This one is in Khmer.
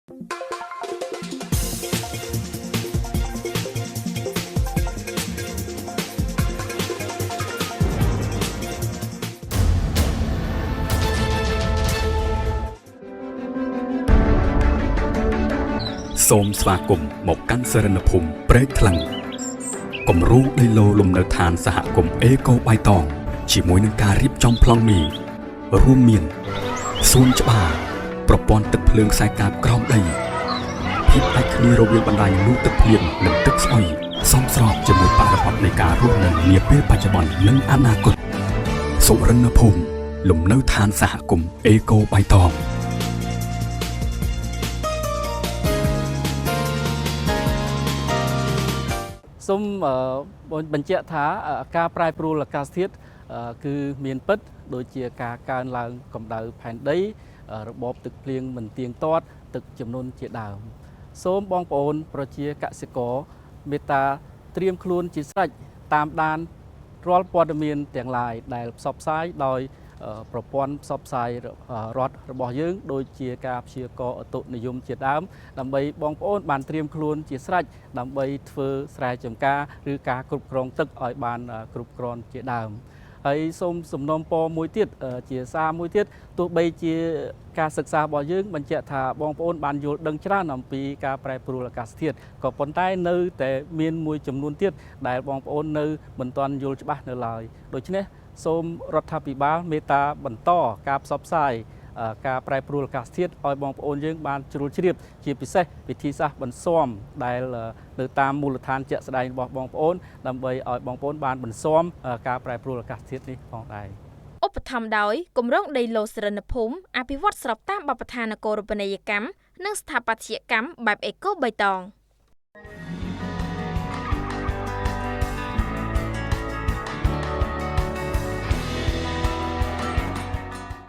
សូមស្វាគមន៍មកកាន់សរណភូមិព្រែកថ្លឹងគំរូដីឡូលំនៅឋានសហគមន៍អេកូបៃតងជាមួយនឹងការរៀបចំប្លង់មីរួមមានសួនច្បារប្រព័ន្ធទឹកភ្លើងខ្សែកាបក្រោមដីភាពដាច់គ្នារវាងបណ្ដាញលូទឹកភ្លៀងនិងទឹកស្អុយសមស្របជាមួយបរិបទនៃការរស់នៅនាពេលបច្ចុប្បន្ននិងអនាគតសុរិន្ទភូមិលំនៅឋានសហគមន៍អេកូបៃតងសូមបញ្ជាក់ថាការប្រែប្រួលអាកាសធាតុគឺមានពិតដូចជាការកើនឡើងកម្ដៅផែនដីរបបទឹកភ្លៀងមិនទៀងទាត់ទឹកជំនន់ជាដើមសូមបងប្អូនប្រជាកសិករមេត្តាត្រៀមខ្លួនជាស្រេចតាមដានរាល់ព័ត៌មានទាំងឡាយដែលផ្សព្វផ្សាយដោយប្រព័ន្ធផ្សព្វផ្សាយរដ្ឋរបស់យើងដូចជាការព្យាករណ៍ឧតុនិយមជាដើមដើម្បីបងប្អូនបានត្រៀមខ្លួនជាស្រេចដើម្បីធ្វើស្រែចម្ការឬការគ្រប់គ្រងទឹកឲ្យបានគ្រប់គ្រាន់ជាដើមហើយសូមសំណូមពរមួយទៀតជាសារមួយទៀតទោះបីជាការសិក្សារបស់យើងបញ្ជាក់ថាបងប្អូនបានយល់ដឹងច្រើនអំពីការប្រែប្រួលអាកាសធាតុក៏ប៉ុន្តែនៅតែមានមួយចំនួនទៀតដែលបងប្អូននៅមិនទាន់យល់ច្បាស់នៅឡើយដូច្នេះសូមរដ្ឋាភិបាលមេត្តាបន្តការផ្សព្វផ្សាយការប្រែប្រួលអាកាសធាតុឲ្យបងប្អូនយើងបានជ្រួលជ្រាបជាពិសេសវិធីសាស្ត្របន្ស៊ាំដែលនៅតាមមូលដ្ឋានជាក់ស្ដែងរបស់បងប្អូនដើម្បីឲ្យបងប្អូនបានបន្ស៊ាំការប្រែប្រួលអាកាសធាតុនេះផងដែរឧបត្ថម្ភដោយគម្រោងដីឡូសរិនភូមិអភិវឌ្ឍស្របតាមបទដ្ឋាននគរូបនីយកម្មនិងស្ថាបត្យកម្មបែបអេកូបៃតង